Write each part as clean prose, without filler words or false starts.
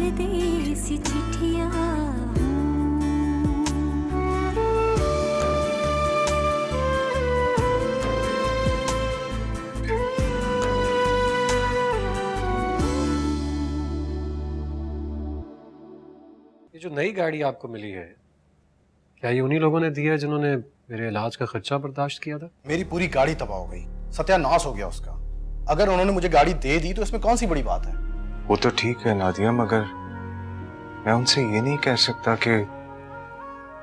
परदेसी चिट्ठियां। ये जो नई गाड़ी आपको मिली है, क्या ये उन्हीं लोगों ने दी है जिन्होंने मेरे इलाज का खर्चा बर्दाश्त किया था? मेरी पूरी गाड़ी तबाह हो गई, सत्यानाश हो गया उसका। अगर उन्होंने मुझे गाड़ी दे दी तो इसमें कौन सी बड़ी बात है? वो तो ठीक है नादिया, मगर मैं उनसे ये नहीं कह सकता कि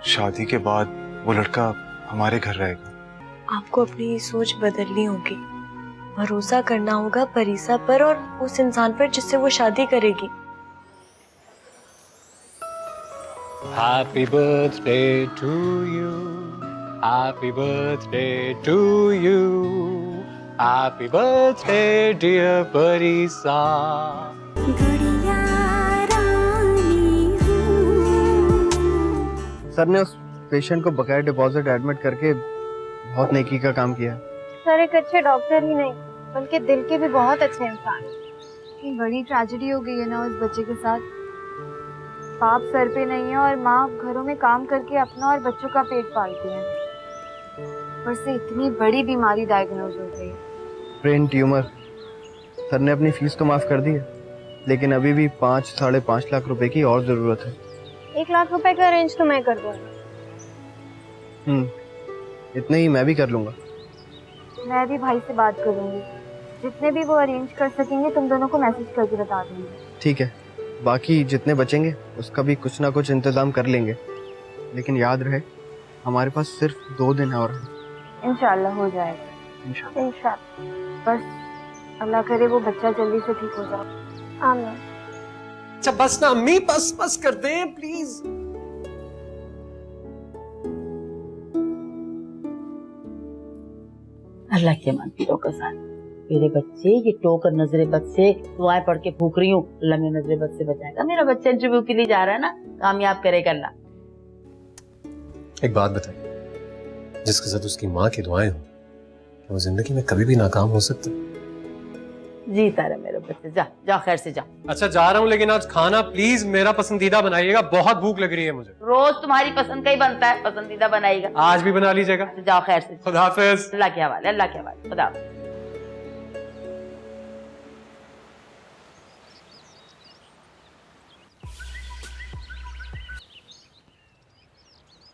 शादी के बाद वो लड़का हमारे घर रहेगा। आपको अपनी सोच बदलनी होगी। भरोसा करना होगा परीसा पर और उस इंसान पर जिससे वो शादी करेगी। Happy birthday to you. Happy birthday to you. Happy birthday dear Parisa. गुड़िया रानी हूँ। सर ने उस पेशेंट को बकाया डिपॉजिट एडमिट करके बहुत नेकी का काम किया। सर एक अच्छे डॉक्टर ही नहीं बल्कि दिल के भी बहुत अच्छे इंसान हैं। इतनी बड़ी ट्रेजेडी हो गई है ना उस बच्चे के साथ। बाप सर पे नहीं है और माँ घरों में काम करके अपना और बच्चों का पेट पालती है। पर से इतनी बड़ी बीमारी डायग्नोज हो गई। Brain tumour. सर ने अपनी फीस तो माफ कर दी है, लेकिन अभी भी 5-5.5 लाख रुपए की और जरूरत है। 1 लाख रुपए का अरेंज तो मैं कर दूंगा। इतने ही मैं भी कर लूंगा। मैं भी भाई से बात करूंगी, जितने भी वो अरेंज कर सकेंगे तुम दोनों को मैसेज करके बता दूंगी। ठीक है, बाकी जितने बचेंगे उसका भी कुछ ना कुछ इंतजाम कर लेंगे, लेकिन याद रहे हमारे पास सिर्फ 2 दिन और हैं। इंशाल्लाह हो जाएगा। इंशाल्लाह। बस अल्लाह करे वो बच्चा जल्दी से ठीक हो जाए। आमीन। अच्छा बस ना अम्मी, बस बस कर दें प्लीज। अल्लाह के मंदिरों के साथ मेरे बच्चे ये टोकर नजरे बद से दुआएं पढ़ के भूख रही हूँ। अल्लाह मेरे नजरे बद से बचाएगा। मेरा बच्चा इंटरव्यू के लिए जा रहा है ना, कामयाब करेगा अल्लाह। एक बात बताइए, जिसके साथ उसकी माँ की दुआएं हो, क्या वो जिंदगी में कभी भी नाकाम हो सकता? जीता रहे मेरे बच्चे, जा जा खैर से जा। अच्छा जा रहा हूँ, लेकिन आज खाना प्लीज मेरा पसंदीदा बनाइएगा, बहुत भूख लग रही है मुझे। रोज तुम्हारी पसंद का ही बनता है, पसंदीदा बनाएगा। आज भी बना लीजिएगा। तो जाओ खैर से। खुदा हाफिज। अल्लाह के हवाले, अल्लाह के हवाले, खुदा हाफिज।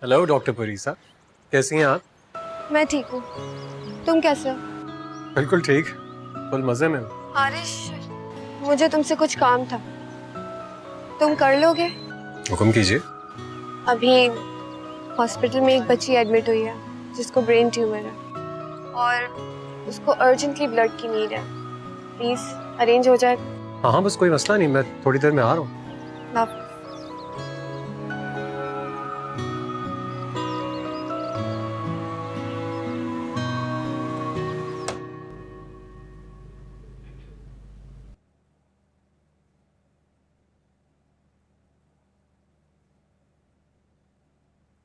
हेलो डॉक्टर परीसा, कैसी हैं आप? मैं ठीक हूँ, तुम कैसे हो? बिल्कुल ठीक, फुल मजे में। आरिश, मुझे तुमसे कुछ काम था, तुम कर लोगे? हुक्म कीजिए। अभी हॉस्पिटल में एक बच्ची एडमिट हुई है जिसको ब्रेन ट्यूमर है और उसको अर्जेंटली ब्लड की नीड है। प्लीज अरेंज हो जाए। हाँ हाँ, बस कोई मसला नहीं, मैं थोड़ी देर में आ रहा हूँ।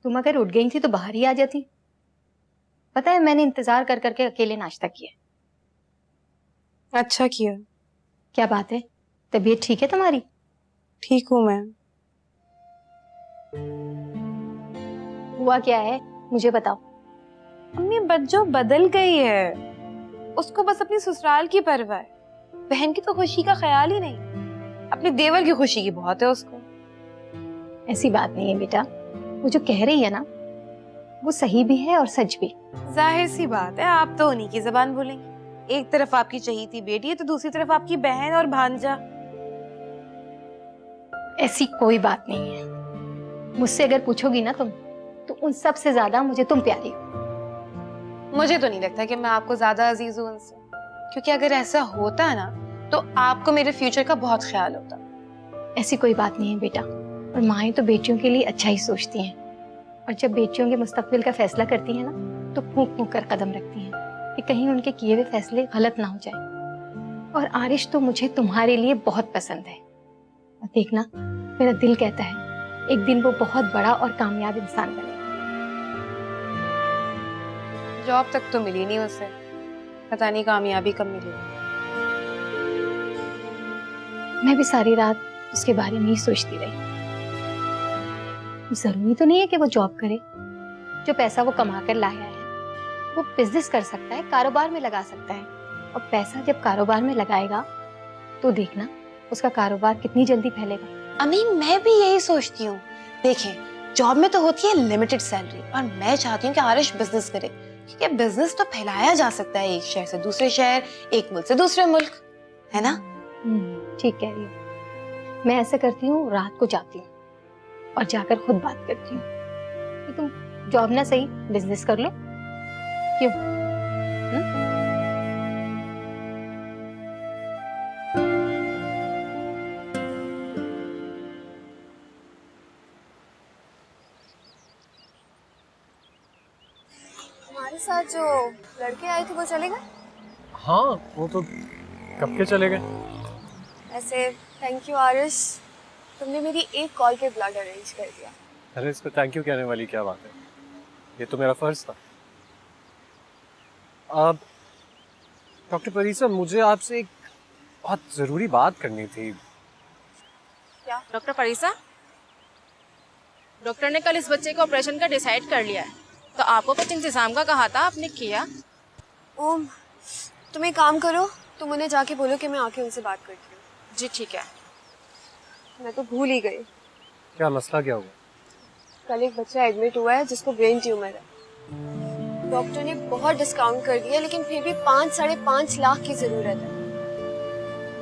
तुम अगर उठ गई थी तो बाहर ही आ जाती। पता है मैंने इंतजार कर करके अकेले नाश्ता किया। अच्छा किया। क्या बात है, तबीयत ठीक है तुम्हारी? ठीक हूँ मैं। हुआ क्या है मुझे बताओ। अम्मी बच्चों बदल गई है, उसको बस अपनी ससुराल की परवाह है। बहन की तो खुशी का ख्याल ही नहीं, अपने देवर की खुशी की बहुत है उसको। ऐसी बात नहीं है बेटा, वो जो कह रही है ना वो सही भी है और सच भी। जाहिर सी बात है, आप तो उन्हीं की जबान बोलेंगे। एक तरफ आपकी चहीती बेटी है तो दूसरी तरफ आपकी बहन और भांजा। ऐसी कोई बात नहीं है। मुझसे अगर पूछोगी ना तुम तो उन सब से ज्यादा मुझे तुम प्यारी हो। मुझे तो नहीं लगता कि मैं आपको ज्यादा अजीज हूँ उनसे, क्योंकि अगर ऐसा होता है ना तो आपको मेरे फ्यूचर का बहुत ख्याल होता। ऐसी कोई बात नहीं है बेटा, और माएँ तो बेटियों के लिए अच्छा ही सोचती हैं, और जब बेटियों के मुस्तकबिल का फैसला करती हैं ना तो फूंक फूंक कर कदम रखती हैं कि कहीं उनके किए हुए फैसले गलत ना हो जाए। और आरिश तो मुझे तुम्हारे लिए बहुत पसंद है, और देखना मेरा दिल कहता है एक दिन वो बहुत बड़ा और कामयाब इंसान बनेगा। जॉब तक तो मिली नहीं उसे, पता नहीं कामयाबी कब मिलेगी। मैं भी सारी रात उसके बारे में ही सोचती रही। जरूरी तो नहीं है कि वो जॉब करे। जो पैसा वो कमा कर लाया है वो बिजनेस कर सकता है, कारोबार में लगा सकता है। और पैसा जब कारोबार में लगाएगा तो देखना उसका कारोबार कितनी जल्दी फैलेगा। अम्मी मैं भी यही सोचती हूँ। देखें, जॉब में तो होती है लिमिटेड सैलरी और मैं चाहती हूँ कि आरिश बिजनेस करे, क्योंकि बिजनेस तो फैलाया जा सकता है एक शहर से दूसरे शहर, एक मुल्क से दूसरे मुल्क, है ना? ठीक कह रही हो। मैं ऐसा करती हूँ, रात को जाती हूँ और जाकर खुद बात करती हूँ कि तुम जॉब ना सही बिजनेस कर लो। क्यों? हमारे साथ जो लड़के आए थे वो चले गए? हाँ, वो तो कब के चले गए। ऐसे थैंक यू आरिश, तुमने मेरी एक कॉल पे ब्लड अरेंज कर दिया। अरे इस पे थैंक यू कहने वाली क्या बात है, ये तो मेरा फर्ज था। अब डॉक्टर परीसा, मुझे आपसे एक बहुत जरूरी बात करनी थी। क्या डॉक्टर परीसा? डॉक्टर ने कल इस बच्चे के ऑपरेशन का डिसाइड कर लिया है, तो आपको कुछ इंतजाम का कहा था, आपने किया? ओम, तुम एक काम करो, तुम उन्हें जाके बोलो कि मैं आके उनसे बात करती हूँ। जी ठीक है। मैं तो भूल ही गई। क्या मसला क्या हुआ? कल एक बच्चा एडमिट हुआ है जिसको ब्रेन ट्यूमर है। डॉक्टर ने बहुत डिस्काउंट कर दिया, लेकिन फिर भी 5-5.5 लाख की जरूरत है।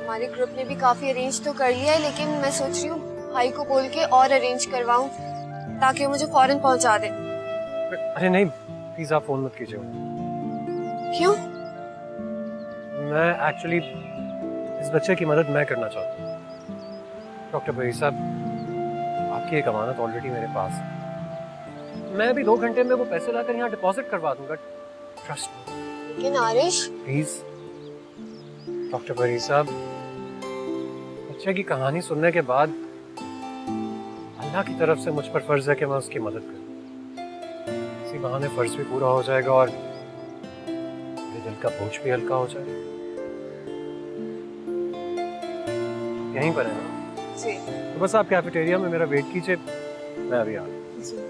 हमारे ग्रुप ने भी काफी अरेंज तो कर लिया है, लेकिन मैं सोच रही हूँ भाई को बोल के और अरेंज करवाऊं ताकि वो मुझे फौरन पहुंचा दे। अरे नहीं, प्लीज आप फोन मत कीजिए। क्यों? मैं एक्चुअली इस बच्चे की मदद मैं करना चाहता हूँ। डॉक्टर भाई साहब, आपकी एक अमानत ऑलरेडी मेरे पास है। मैं भी 2 घंटे में वो पैसे लाकर यहाँ डिपॉजिट करवा दूंगा, ट्रस्ट मी। लेकिन आरिश, प्लीज डॉक्टर भाई साहब, बच्चे की कहानी सुनने के बाद अल्लाह की तरफ से मुझ पर फर्ज है कि मैं उसकी मदद करूँ। इसी बहाने फर्ज भी पूरा हो जाएगा और मेरे दिल का बोझ भी हल्का हो जाएगा। यहीं पर है ना? जी। तो बस आप कैफेटेरिया में मेरा वेट कीजिए, मैं अभी आ रहा हूँ। जी।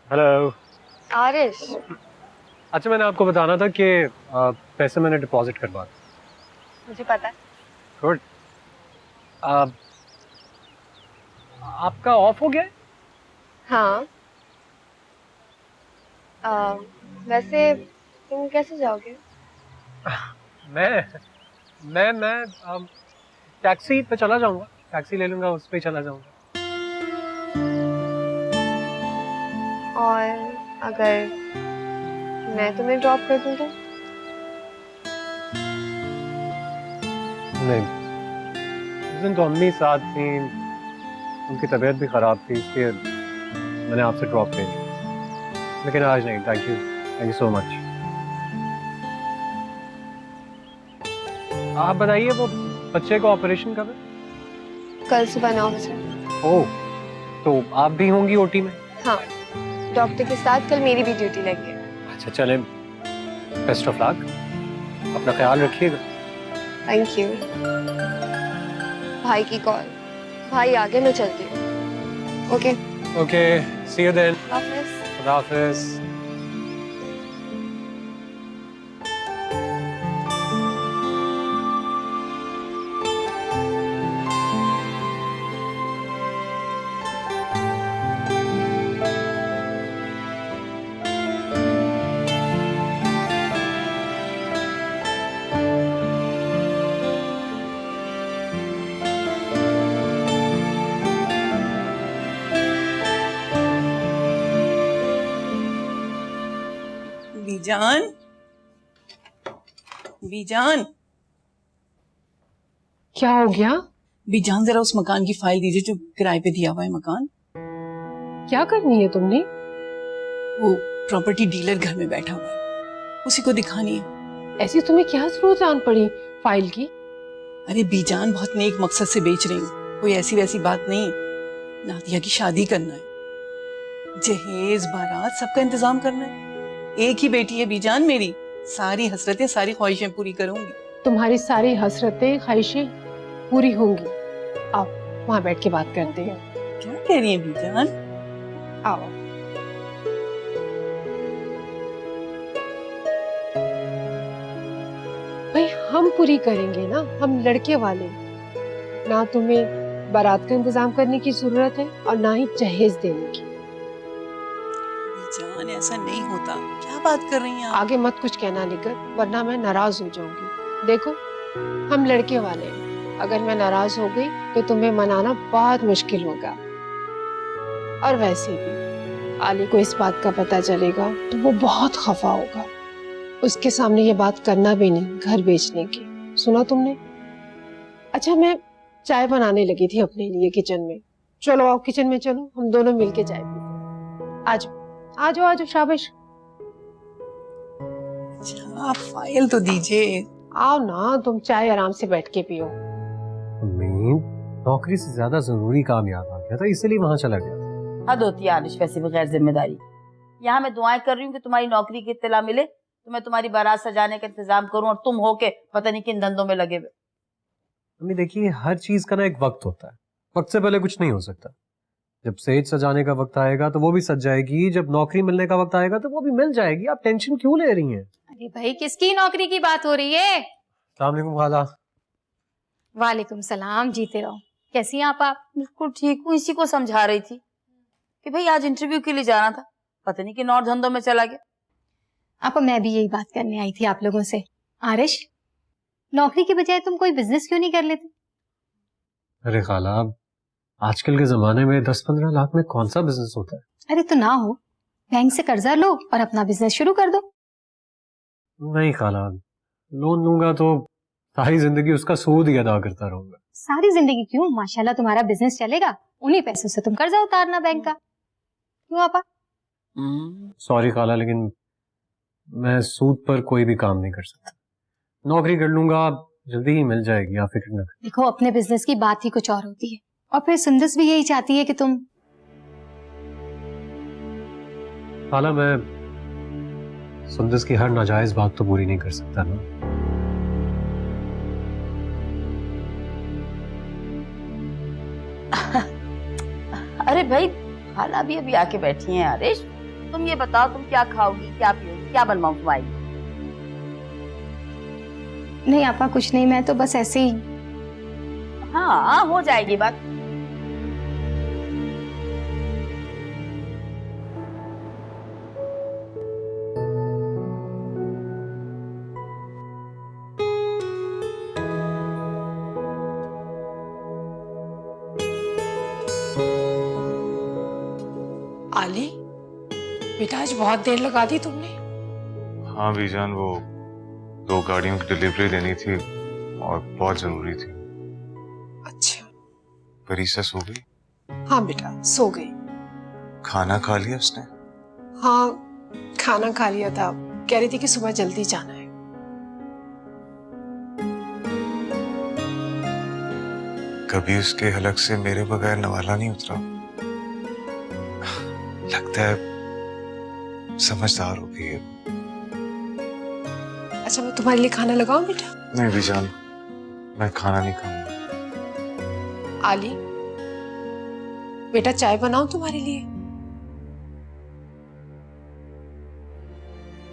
हेलो आरिश, अच्छा, मैंने आपको बताना था कि पैसे मैंने डिपॉजिट करवा दिए। मुझे पता है। गुड। आपका ऑफ हो गया है? हाँ। वैसे तुम कैसे जाओगे? मैं टैक्सी पे चला जाऊंगा, टैक्सी ले लूंगा, उस पे चला जाऊंगा। और अगर मैं तुम्हें ड्रॉप कर दूं तो? नहीं, उस दिन तो अम्मी साथ थी, उनकी तबीयत भी खराब थी, इसलिए मैंने आपसे ड्रॉप ले लिया। लेकिन आज नहीं। Thank you so much. आप बताइए, वो बच्चे का ऑपरेशन कब है? कल सुबह 9 बजे। ओह, तो आप भी होंगी ओटी में? हाँ, डॉक्टर के साथ कल मेरी भी ड्यूटी लगी है। अच्छा, चलें, बेस्ट ऑफ लक, अपना ख्याल रखिएगा। Thank you. भाई की कॉल, भाई आगे, मैं चलती हूँ। Okay okay, see you then. हाफिज। खुदा हाफिज। बीजान, बीजान, क्या हो गया? बीजान जरा उस मकान की फाइल दीजिए जो किराए पे दिया हुआ है मकान। क्या करनी है तुमने? वो प्रॉपर्टी डीलर घर में बैठा हुआ है, उसी को दिखानी है। ऐसी तुम्हें क्या जरूरत आन पड़ी फाइल की? अरे बीजान बहुत नेक मकसद से बेच रही हूँ, कोई ऐसी वैसी बात नहीं। नादिया की शादी करना है, जहेज बारात सबका इंतजाम करना है। एक ही बेटी है बीजान मेरी, सारी हसरतें सारी ख्वाहिशें पूरी करूंगी। तुम्हारी सारी हसरतें ख्वाहिशें पूरी होंगी। आओ वहां बैठ के बात करते हैं। क्या कह रही है बीजान? आओ। भाई हम पूरी करेंगे ना, हम लड़के वाले। ना तुम्हें बारात का इंतजाम करने की जरूरत है और ना ही जहेज देने की। बीजान ऐसा नहीं होता, क्या बात कर रही हैं आप? आगे मत कुछ कहना निकर, वरना मैं नाराज हो जाऊंगी। देखो हम लड़के वाले हैं, अगर मैं नाराज हो गई तो तुम्हें मनाना बहुत मुश्किल होगा। और वैसे भी आली को इस बात का पता चलेगा तो वो बहुत खफा होगा। उसके सामने ये बात करना भी नहीं घर बेचने की। सुना तुमने? अच्छा मैं चाय बनाने लगी थी अपने लिए किचन में। चलो आओ किचन में, चलो हम दोनों मिलके चाय पीते। आज आज आज शाबाश। अच्छा फाइल तो दीजिए। आओ ना, तुम चाय आराम से बैठ के पियो। नौकरी से ज्यादा जरूरी काम याद आ गया था, इसलिए वहां चला गया था। हद होती है आलिश वैसे भी गैर जिम्मेदारी। यहाँ मैं दुआएं कर रही हूँ कि तुम्हारी नौकरी की इत्तला मिले, तो मैं तुम्हारी बारात सजाने का इंतजाम करूं और तुम हो के पता नहीं किन धंधों में लगे हुए। मम्मी देखिए, हर चीज का ना एक वक्त होता है, वक्त से पहले कुछ नहीं हो सकता। जब सेज सजाने का वक्त आएगा तो वो भी सज जाएगी, जब नौकरी मिलने का वक्त आएगा तो वो भी मिल जाएगी। आप टेंशन क्यों ले रही हैं? अरे भाई किसकी नौकरी की बात हो रही है? अस्सलाम वालेकुम खाला। वालेकुम सलाम, जीते रहो। कैसी हैं आप? बिल्कुल ठीक हूँ, इसी को समझा रही थी कि भाई आज इंटरव्यू के लिए जाना था, पता नहीं किन और धंधों में चला गया। आपको मैं भी यही बात करने आई थी आप लोगों से। आरिश, नौकरी के बजाय तुम कोई बिजनेस क्यों नहीं कर लेते? अरे खाला, आजकल के जमाने में 10-15 लाख में कौन सा बिजनेस होता है? अरे तो ना हो, बैंक से कर्जा लो और अपना बिजनेस शुरू कर दो। नहीं खाला, लोन लूंगा तो सारी जिंदगी उसका सूद ही अदा करता रहूंगा। सारी जिंदगी क्यों, माशाल्लाह तुम्हारा बिजनेस चलेगा, उन्हीं पैसों से तुम कर्जा उतारना बैंक का। क्यों आपा? सॉरी खाला, लेकिन मैं सूद पर कोई भी काम नहीं कर सकता। नौकरी कर लूंगा, जल्दी ही मिल जाएगी, आप फिक्र न करें। देखो अपने बिजनेस की बात ही कुछ और होती है, और फिर सुंदस भी यही चाहती है कि तुम। खाला, मैं सुंदस की हर नाजायज बात तो पूरी नहीं कर सकता ना। अरे भाई खाला भी अभी आके बैठी हैं। आरिश तुम ये बताओ, तुम क्या खाओगी, क्या पियोगी, क्या बनवाऊं तुम्हारी? नहीं आपा कुछ नहीं, मैं तो बस ऐसे ही। हाँ हो जाएगी बात। आली बेटा, आज बहुत देर लगा दी तुमने। हाँ बीजान, वो 2 गाड़ियों की डिलीवरी देनी थी और बहुत जरूरी थी। अच्छा। परीसा सो गई? हाँ बेटा सो गई। खाना खा लिया उसने? हाँ खाना खा लिया था, कह रही थी कि सुबह जल्दी जाना है। कभी उसके हलक से मेरे बगैर नवाला नहीं उतरा। लगता है समझदार हो गई है। अच्छा मैं तुम्हारे लिए खाना लगाऊं बेटा? नहीं बीजान, मैं खाना नहीं खाऊंगा। आली बेटा चाय बनाऊं तुम्हारे लिए?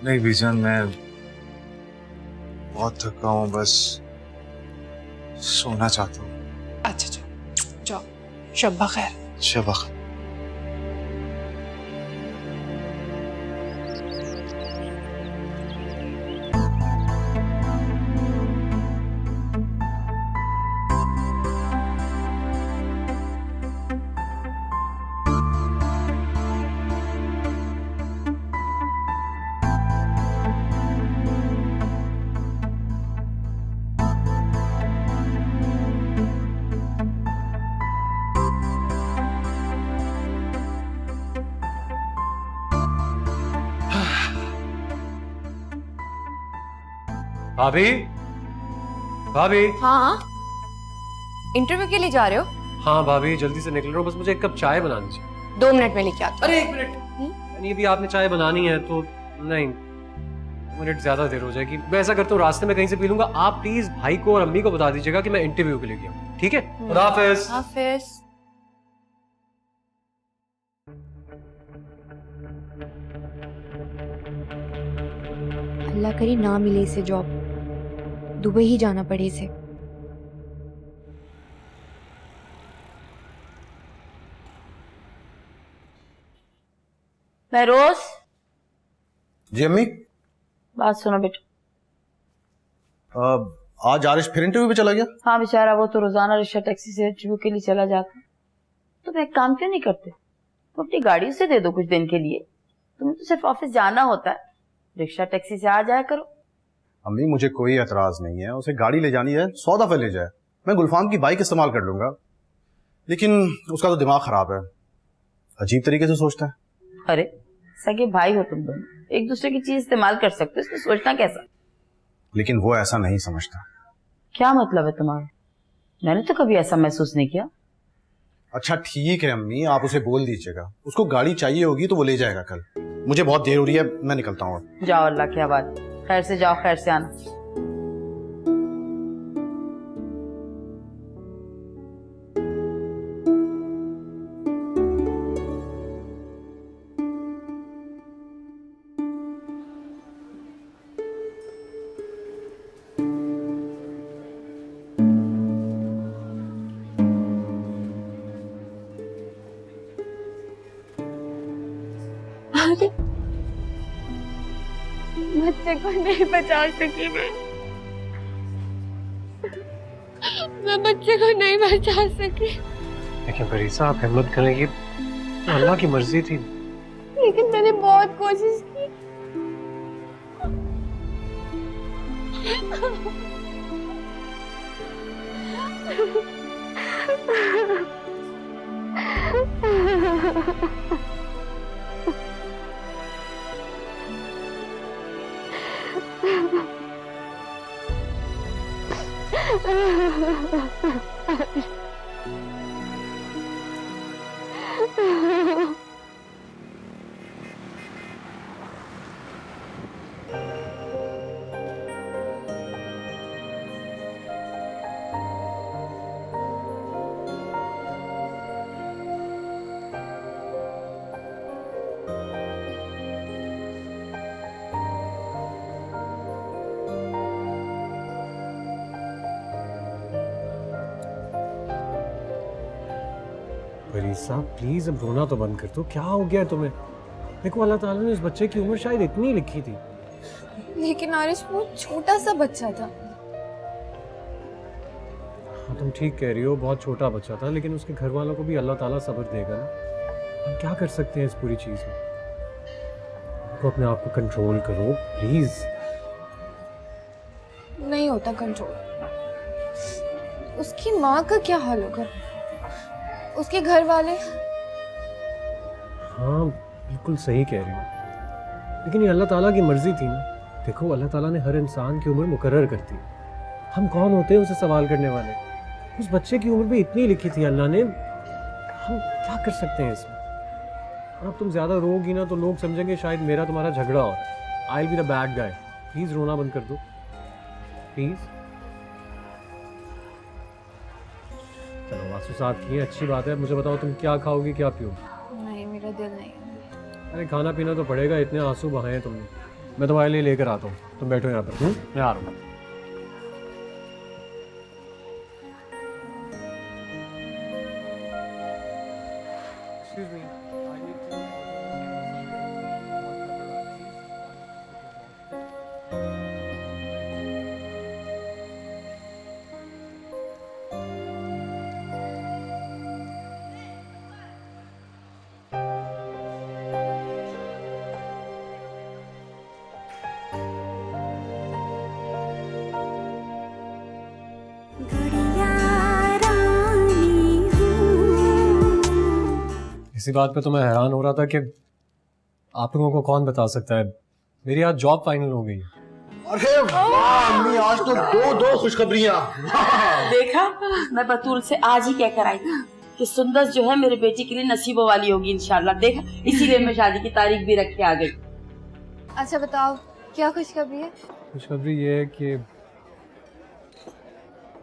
नहीं बीजान, मैं बहुत थका हूँ, बस सोना चाहता हूँ। अच्छा जाओ जाओ, शब्बा खैर। शब्बा खैर। भाभी, भाभी। हाँ, इंटरव्यू के लिए जा रहे हो? हाँ भाभी, जल्दी से निकल रहा हूँ, बस मुझे एक कप चाय बनानी चाहिए। 2 मिनट में लेके आती हूँ। अरे 1 मिनट, नहीं अभी आपने चाय बनानी है तो नहीं, मिनट ज्यादा देर हो जाएगी। मैं ऐसा करता हूँ, रास्ते में कहीं से पी लूंगा। आप प्लीज भाई को और अम्मी को बता दीजिएगा कि मैं इंटरव्यू के लिए गया हूँ, ठीक है? खुदा हाफिज। हाफिज। अल्लाह करे ना मिले इसे जॉब, दुबई ही जाना पड़े इसे। महरोज, जी अम्मी। बात सुनो बेटा। आज आरिश फिर इंटरव्यू पे चला गया? हाँ बेचारा, वो तो रोजाना रिक्शा टैक्सी से इंटरव्यू के लिए चला जाता है। तुम एक काम क्यों नहीं करते, तुम अपनी गाड़ी उसे दे दो कुछ दिन के लिए। तुम्हें तो सिर्फ ऑफिस जाना होता है, रिक्शा टैक्सी से आ जाया करो। अम्मी मुझे कोई एतराज नहीं है, उसे गाड़ी ले जानी है 100 दफे ले जाए, मैं गुलफाम की बाइक इस्तेमाल कर लूंगा। लेकिन उसका तो दिमाग खराब है, अजीब तरीके से सोचता है। अरे सगे भाई हो तुम दोनों, एक दूसरे की चीज इस्तेमाल कर सकते हो, इसमें सोचना कैसा? लेकिन वो ऐसा नहीं समझता। क्या मतलब है तुम्हारा? मैंने तो कभी ऐसा महसूस नहीं किया। अच्छा ठीक है अम्मी, आप उसे बोल दीजिएगा, उसको गाड़ी चाहिए होगी तो वो ले जाएगा कल। मुझे बहुत देर हो रही है, मैं निकलता हूँ। जाओ, अल्लाह की आबाद, खैर से जाओ खैर से आना। बच्चे को नहीं बचा सकी मैं बच्चे को नहीं बचा सकी। लेकिन फरीसा, आप हिम्मत करेंगी, अल्लाह की मर्जी थी। लेकिन मैंने बहुत कोशिश की। फरीसा प्लीज अब रोना तो बंद कर दो, क्या हो गया तुम्हें? देखो अल्लाह ताला ने उस बच्चे की उम्र शायद इतनी लिखी थी। लेकिन आरिश वो छोटा सा बच्चा था। हाँ तुम ठीक कह रही हो, बहुत छोटा बच्चा था, लेकिन उसके घर वालों को भी अल्लाह ताला सब्र देगा ना। हम क्या कर सकते हैं इस पूरी चीज में? तो अपने आप को कंट्रोल करो प्लीज। नहीं होता कंट्रोल। उसकी माँ का क्या हाल होगा, उसके घर वाले? हाँ बिल्कुल सही कह रही हो, लेकिन ये अल्लाह ताला की मर्जी थी ना। देखो अल्लाह ताला ने हर इंसान की उम्र मुकर्रर कर दी, हम कौन होते हैं उसे सवाल करने वाले? उस बच्चे की उम्र भी इतनी लिखी थी अल्लाह ने, हम क्या कर सकते हैं इसमें? अब तुम ज्यादा रोगी ना तो लोग समझेंगे शायद मेरा तुम्हारा झगड़ा हो रहा है। I will be the bad guy. Please रोना बंद कर दो प्लीज। चलो आंसू साफ किए, अच्छी बात है। मुझे बताओ तुम क्या खाओगी, क्या पियोगी? नहीं मेरा दिल नहीं है। अरे खाना पीना तो पड़ेगा, इतने आंसू बहाए हैं तुमने। मैं तुम्हारे लिए लेकर आता हूँ, तुम बैठो यहाँ पर। मैं आ रहा हूँ। Excuse me, I need to... इसी बात पे तो मैं हैरान हो रहा था कि आप लोगों को कौन बता सकता है, मेरी आज जॉब फाइनल हो गई है। अरे वाह अम्मी, आज तो दो खुशखबरियां। देखा, मैं बतूल से आज ही कहकर आई थी कि सुंदर जो है मेरे बेटी के लिए नसीबों वाली होगी इंशाल्लाह। देखा, इसीलिए मैं शादी की तारीख भी रख के आ गई। अच्छा बताओ क्या खुशखबरी है? खुशखबरी ये है कि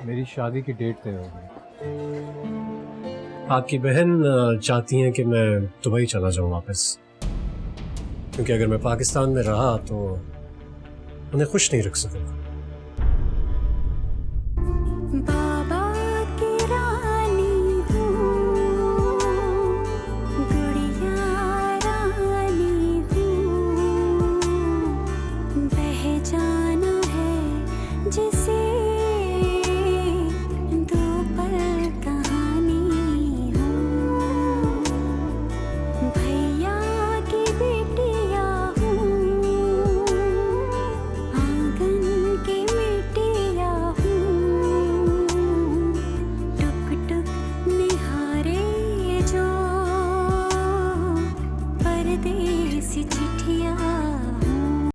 मेरी शादी की डेट तय हो गई। आपकी बहन चाहती हैं कि मैं दुबई चला जाऊं वापस, क्योंकि अगर मैं पाकिस्तान में रहा तो उन्हें खुश नहीं रख सकूंगा। बाबा की रानी हूँ, गुड़िया रानी हूँ, बह जा